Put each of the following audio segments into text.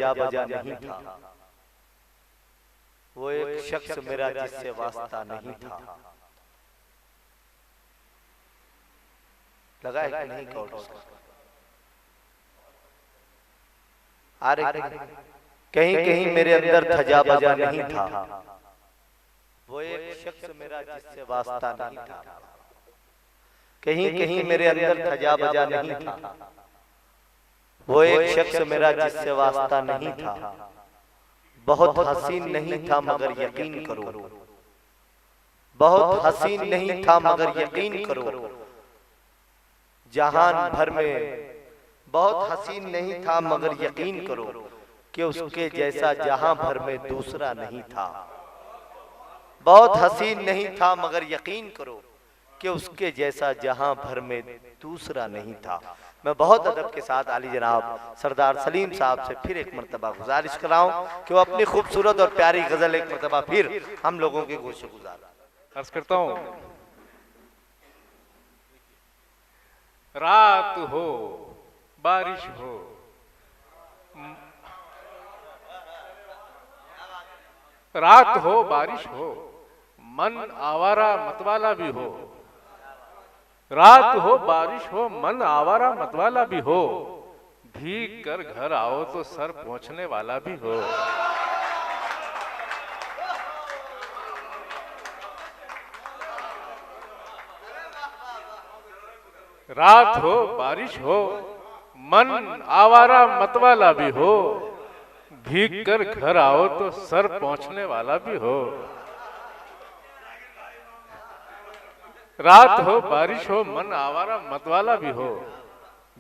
थजा बजा नहीं था, वो एक शख्स मेरा जिससे वास्ता नहीं था। लगा है कि नहीं कौट उसका? अरे कहीं कहीं मेरे अंदर थजा बजा नहीं था, वो एक शख्स मेरा जिससे वास्ता नहीं था। कहीं कहीं मेरे अंदर थजा बजा नहीं था, वो एक शख्स मेरा जिससे वास्ता नहीं था। बहुत हसीन नहीं था मगर यकीन करो, बहुत हसीन नहीं था मगर यकीन करो। जहान भर में बहुत हसीन नहीं था मगर यकीन करो कि उसके जैसा जहां भर में दूसरा नहीं था। बहुत हसीन नहीं था मगर यकीन करो कि उसके जैसा जहां भर में दूसरा नहीं था। मैं बहुत अदब के साथ आली जनाब सरदार सलीम साहब से फिर एक मरतबा गुजारिश कर रहा हूं कि वो अपनी खूबसूरत और प्यारी गजल एक मरतबा फिर हम लोगों के गोशे गुजार अर्ज करता हूं। रात हो बारिश हो, रात हो बारिश हो, मन आवारा मतवाला भी हो। रात हो बारिश हो, मन आवारा मतवाला भी हो। भीग कर घर आओ तो सर पहुंचने वाला भी हो। रात हो बारिश हो, मन आवारा मतवाला भी हो। भीग कर घर आओ तो सर पहुंचने वाला भी हो। रात हो बारिश हो, मन आवारा मतवाला भी हो।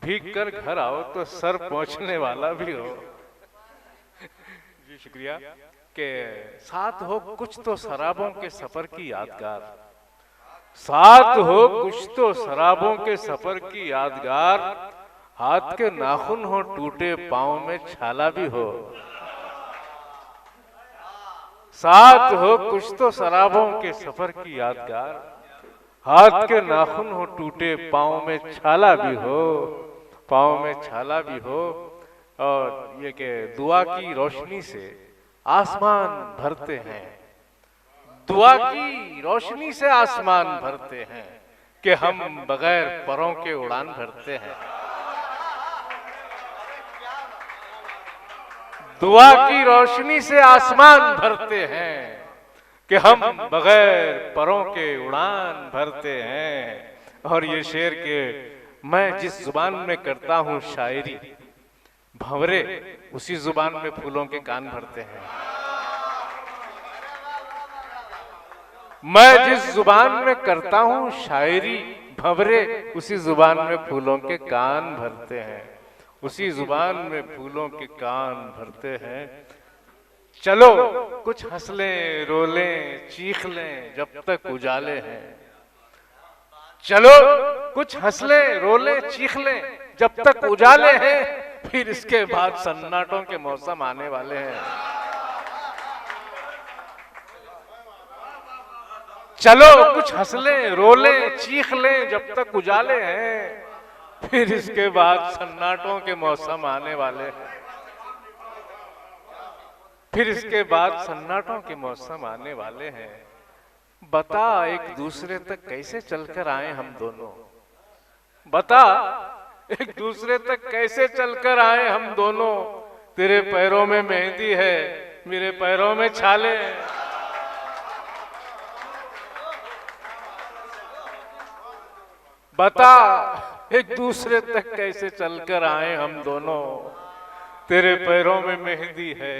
भीग कर घर आओ तो सर पहुंचने वाला भी हो। जी शुक्रिया। के साथ हो कुछ तो शराबों के सफर की यादगार, साथ हो कुछ तो शराबों के सफर की यादगार। हाथ के नाखून हो टूटे पांव में छाला भी हो। साथ हो कुछ तो शराबों के सफर की यादगार। हाथ के नाखून हो टूटे पांव में छाला भी हो, पांव में छाला भी हो। और ये के दुआ की रोशनी से आसमान भरते हैं, दुआ की रोशनी से आसमान भरते हैं कि हम बगैर परों के उड़ान भरते हैं। दुआ की रोशनी से आसमान भरते हैं कि हम बगैर परों के उड़ान भरते हैं। और ये शेर के मैं जिस जुबान में करता हूं शायरी, भंवरे उसी जुबान में फूलों के कान भरते हैं। मैं जिस जुबान में करता हूं शायरी, भंवरे उसी जुबान में फूलों के कान भरते हैं, उसी जुबान में फूलों के कान भरते हैं। चलो कुछ हंस लें रो लें चीख लें जब तक उजाले हैं। चलो कुछ हंस लें रो लें चीख लें जब तक उजाले हैं, फिर इसके बाद सन्नाटों के मौसम आने वाले हैं। चलो कुछ हंस लें रो लें चीख लें जब तक उजाले हैं, फिर इसके बाद सन्नाटों के मौसम आने वाले हैं। फिर इसके बाद सन्नाटों के मौसम आने वाले हैं। बता एक दूसरे तक कैसे चलकर आए हम दोनों, बता एक दूसरे तक कैसे चलकर आए हम दोनों। तेरे पैरों में मेहंदी है मेरे पैरों में छाले हैं। बता एक दूसरे तक कैसे चलकर आए हम दोनों। तेरे पैरों में मेहंदी है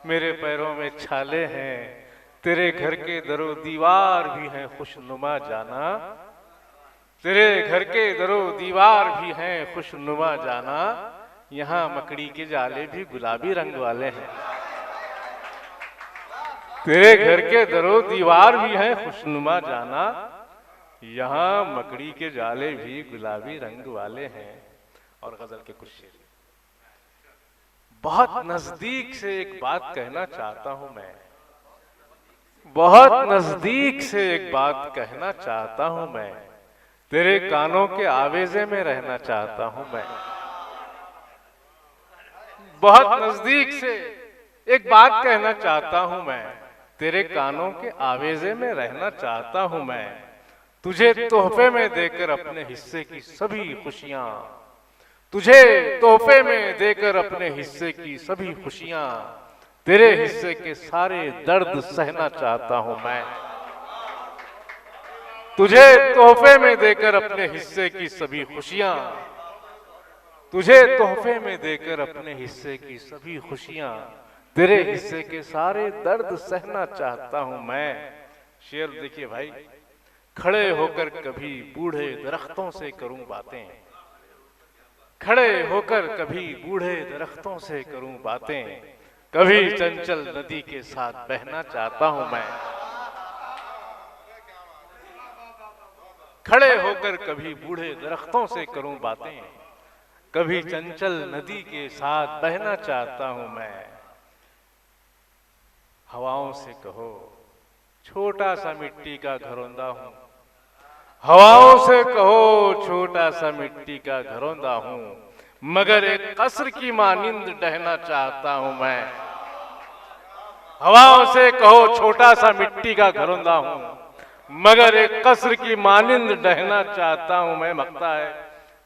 मेरे पैरों में छाले हैं। तेरे घर के दरो दीवार भी हैं खुशनुमा जाना, तेरे घर के दरो दीवार भी हैं खुशनुमा जाना। यहाँ मकड़ी के जाले भी गुलाबी रंग वाले हैं। तेरे घर के दरो दीवार भी हैं खुशनुमा जाना, यहाँ मकड़ी के जाले भी गुलाबी रंग वाले हैं। और गजल के कुछ शेर। बहुत नजदीक से एक बात कहना चाहता हूं मैं, बहुत नजदीक से एक बात कहना चाहता हूं मैं। तेरे कानों के आवेजे में रहना चाहता हूं मैं। बहुत नजदीक से एक बात कहना चाहता हूं मैं, तेरे कानों के आवेजे में रहना चाहता हूं मैं, तुझे तोहफे में देकर अपने हिस्से की सभी खुशियां, तुझे तोहफे में देकर अपने हिस्से की सभी खुशियां, तेरे हिस्से के सारे दर्द सहना चाहता हूं मैं, तुझे तोहफे में देकर अपने हिस्से की सभी खुशियां, तुझे तोहफे में देकर अपने हिस्से की सभी खुशियां, तेरे हिस्से के सारे दर्द सहना चाहता हूं मैं। शेर देखिए भाई, खड़े होकर कभी बूढ़े दरख्तों से करूं बातें, खड़े होकर कभी बूढ़े दरख्तों से करूं बातें, कभी चंचल नदी के साथ बहना चाहता हूं मैं, खड़े होकर कभी बूढ़े दरख्तों से करूं बातें, कभी चंचल नदी के साथ बहना चाहता हूं मैं। हवाओं से कहो छोटा सा मिट्टी का घरौंदा हूं, हवाओं से कहो छोटा सा मिट्टी का घरौंदा हूं, मगर एक कसर की मानिंद डहना चाहता हूं मैं। हवाओं से कहो छोटा सा मिट्टी का घरौंदा हूं, मगर एक कसर की मानिंद डहना चाहता हूं मैं। मकता है,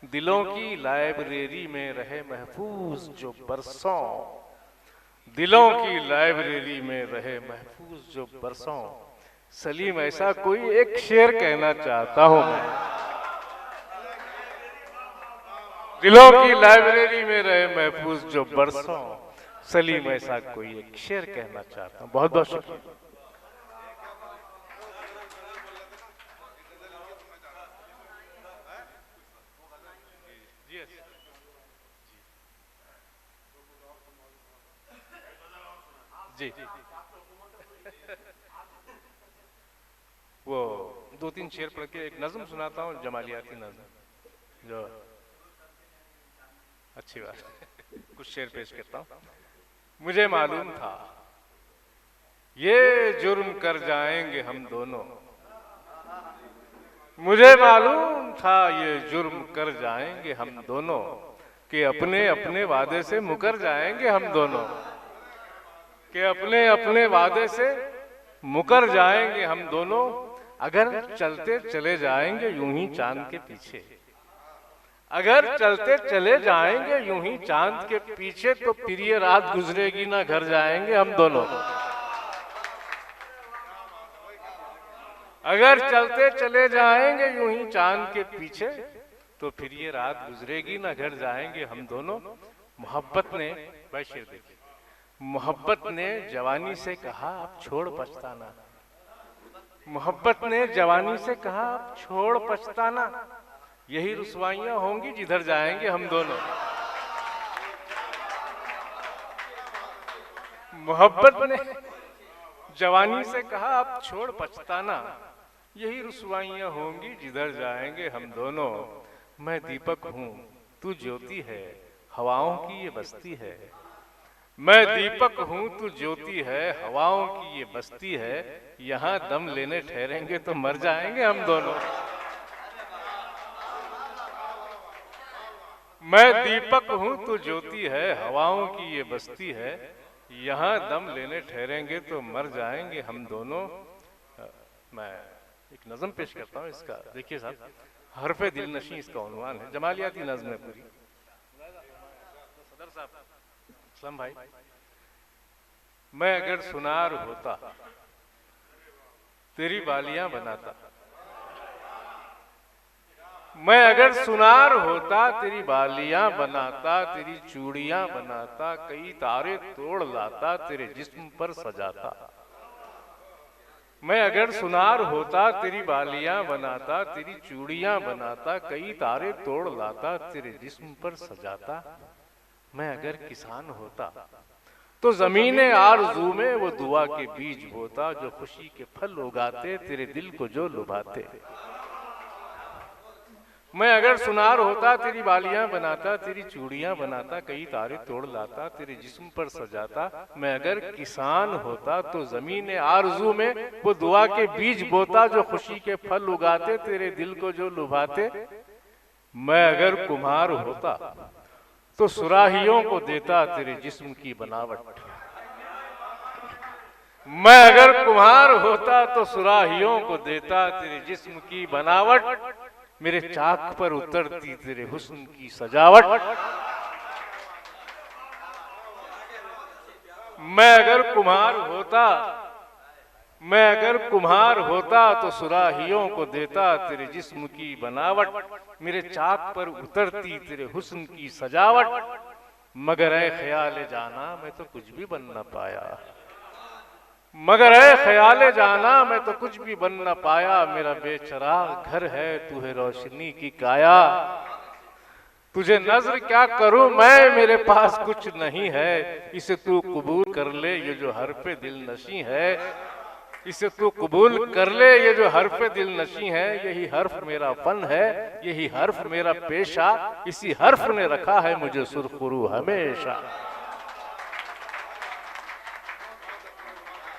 दिलों की लाइब्रेरी में रहे महफूज जो बरसों, दिलों की लाइब्रेरी में रहे महफूज जो बरसों, सलीम ऐसा कोई एक शेर कहना चाहता हूं मैं। दिलों की लाइब्रेरी में रहे महफूज जो बरसों, सलीम ऐसा कोई एक शेर कहना चाहता हूं। बहुत बहुत शुक्रिया। जी वो दो तीन शेर पढ़ के एक नज्म सुनाता हूँ, जमालियाती नज्म, जो अच्छी बात है। कुछ शेर पेश करता हूँ। मुझे मालूम था ये जुर्म कर जाएंगे हम दोनों, मुझे मालूम था ये जुर्म कर जाएंगे हम दोनों, कि अपने अपने वादे से मुकर जाएंगे हम दोनों, कि अपने अपने वादे से मुकर जाएंगे हम दोनों, अगर चलते चले जाएंगे यूं ही चांद के पीछे, अगर चलते चले जाएंगे यूं ही चांद के पीछे, तो फिर ये रात गुजरेगी ना घर जाएंगे हम दोनों। अगर चलते चले जाएंगे यूं ही चांद के पीछे, तो फिर ये रात गुजरेगी ना घर जाएंगे हम दोनों। मोहब्बत ने, भाई शेर देखिए, मोहब्बत ने जवानी से कहा अब छोड़ पछताना, मोहब्बत ने जवानी से कहा अब छोड़ पछताना, यही रुसवाइयां होंगी जिधर जाएंगे हम दोनों। मोहब्बत ने जवानी से कहा अब छोड़ पछताना, यही रुसवाइयां होंगी जिधर जाएंगे हम दोनों। मैं दीपक हूं तू ज्योति है, हवाओं की ये बस्ती है, मैं दीपक हूं तू ज्योति है, हवाओं की ये बस्ती है, यहां दम लेने ठहरेंगे तो मर जाएंगे हम दोनों। मैं दीपक हूं तू ज्योति है, हवाओं की ये बस्ती है, यहां दम लेने ठहरेंगे तो मर जाएंगे हम दोनों। मैं एक नज़म पेश करता हूं इसका, देखिए साहब, हरफे दिल नशी इसका उन्वान है, जमालियाती नज़्म है पूरी। सदर साहब, असलम भाई, मैं अगर सुनार होता तेरी बालियां बनाता, मैं अगर सुनार होता तेरी बालियां बनाता, तेरी चूड़ियां बनाता, कई तारे तोड़ लाता, तेरे जिस्म पर सजाता। मैं अगर सुनार होता तेरी बालियां बनाता, तेरी चूड़ियां बनाता, कई तारे तोड़ लाता, तेरे जिस्म पर सजाता। मैं अगर किसान होता तो ज़मीने आरज़ू में वो दुआ के बीज बोता, जो खुशी के फल उगाते तेरे दिल को जो लुभाते। मैं अगर सुनार होता तेरी बालियां बनाता, तेरी चूड़ियां बनाता, कई तारे तोड़ लाता, तेरे जिस्म पर सजाता। मैं अगर किसान होता तो ज़मीने आरज़ू में वो दुआ के बीज बोता, जो खुशी के फल उगाते तेरे दिल को जो लुभाते। मैं अगर कुम्हार होता तो सुराहियों को देता तेरे जिस्म की बनावट। मैं अगर कुम्हार होता तो सुराहियों को देता तेरे जिस्म की बनावट, मेरे चाक पर उतरती तेरे हुस्न की सजावट। मैं अगर कुम्हार होता तो सुराहियों को देता तेरे जिस्म की बनावट, मेरे चाक पर उतरती तेरे हुस्न की सजावट। मगर ऐ ख्याल जाना मैं तो कुछ भी बन न पाया, मगर ऐ ख्याल जाना मैं तो कुछ भी बन न पाया। मेरा बेचराग घर है तू है रोशनी की काया, तुझे नजर क्या करूं मैं मेरे पास कुछ नहीं है। इसे तू कबूल कर ले ये जो हर्फ दिल नशी है, इसे तू कबूल कर ले ये जो हर्फ दिल नशी है। यही हर्फ मेरा फन है, यही हर्फ मेरा पेशा, इसी हर्फ ने रखा है मुझे सुरखरू हमेशा।